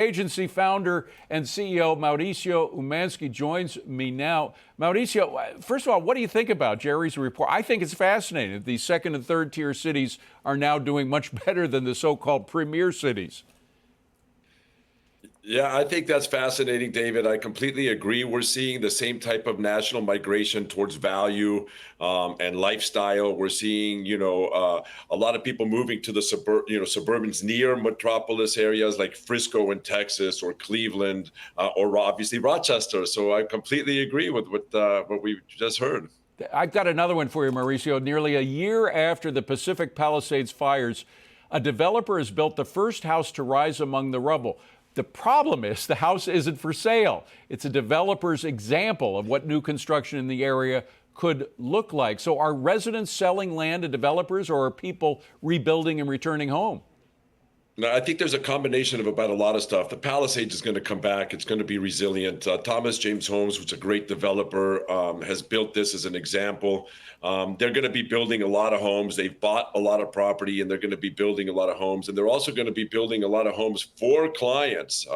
Agency founder and CEO Mauricio Umansky joins me now. Mauricio, first of all, what do you think about Jerry's report? I think it's fascinating that these second and third tier cities are now doing much better than the so-called premier cities. Yeah, I think that's fascinating, David. I completely agree. We're seeing the same type of national migration towards value and lifestyle. We're seeing, a lot of people moving to the suburbans near metropolis areas like Frisco in Texas or Cleveland or obviously Rochester. So I completely agree with what we just heard. I've got another one for you, Mauricio. Nearly a year after the Pacific Palisades fires, a developer has built the first house to rise among the rubble. The problem is the house isn't for sale. It's a developer's example of what new construction in the area could look like. So are residents selling land to developers, or are people rebuilding and returning home? No, I think there's a combination of about a lot of stuff. The Palisades is going to come back. It's going to be resilient. Thomas James Holmes, who's a great developer, has built this as an example. They're going to be building a lot of homes. They've bought a lot of property, and they're going to be building a lot of homes. And they're also going to be building a lot of homes for clients.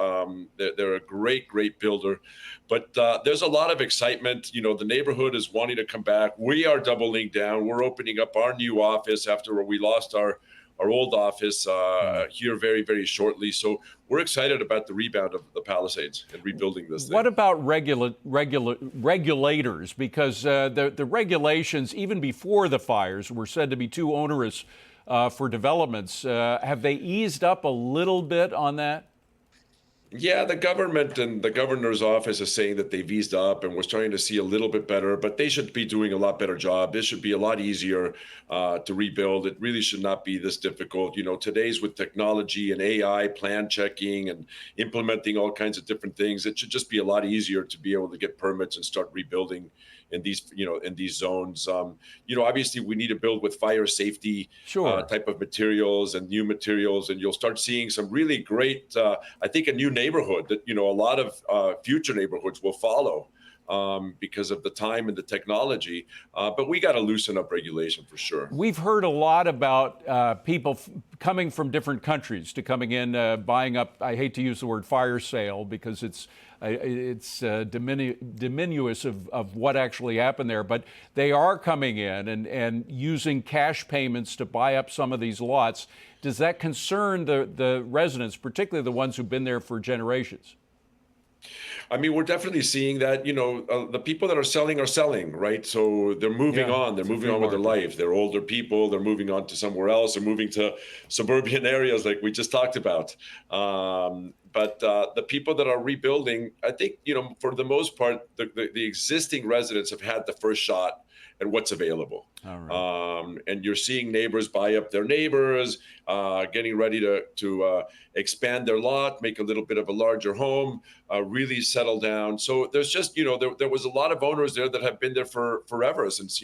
They're a great, great builder. But there's a lot of excitement. The neighborhood is wanting to come back. We are doubling down. We're opening up our new office after we lost our old office here very, very shortly. So we're excited about the rebound of the Palisades and rebuilding this thing. What about regulators? Because the regulations, even before the fires, were said to be too onerous for developments. Have they eased up a little bit on that? Yeah, the government and the governor's office is saying that they've eased up and we're starting to see a little bit better, but they should be doing a lot better job. This should be a lot easier to rebuild. It really should not be this difficult. Today's with technology and AI, plan checking and implementing all kinds of different things. It should just be a lot easier to be able to get permits and start rebuilding in these zones. Obviously we need to build with fire safety type of materials and new materials, and you'll start seeing some really great, I think, a new neighborhood that, a lot of future neighborhoods will follow because of the time and the technology. But we got to loosen up regulation for sure. We've heard a lot about people coming from different countries to coming in, buying up, I hate to use the word fire sale because it's diminuous of what actually happened there, but they are coming in and using cash payments to buy up some of these lots. Does that concern the residents, particularly the ones who've been there for generations? I mean, we're definitely seeing that, the people that are selling, right? So they're moving on. They're moving on with their life. They're older people. They're moving on to somewhere else. They're moving to suburban areas like we just talked about. But the people that are rebuilding, I think, for the most part, the existing residents have had the first shot at what's available. All right. And you're seeing neighbors buy up their neighbors, getting ready to expand their lot, make a little bit of a larger home, really settle down. So there's just, there was a lot of owners there that have been there for forever since,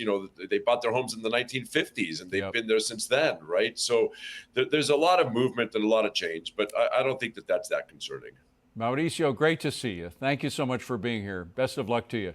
they bought their homes in the 1950s and they've been there since then, right? So there's a lot of movement and a lot of change, but I don't think that that's that concerning. Mauricio, great to see you. Thank you so much for being here. Best of luck to you.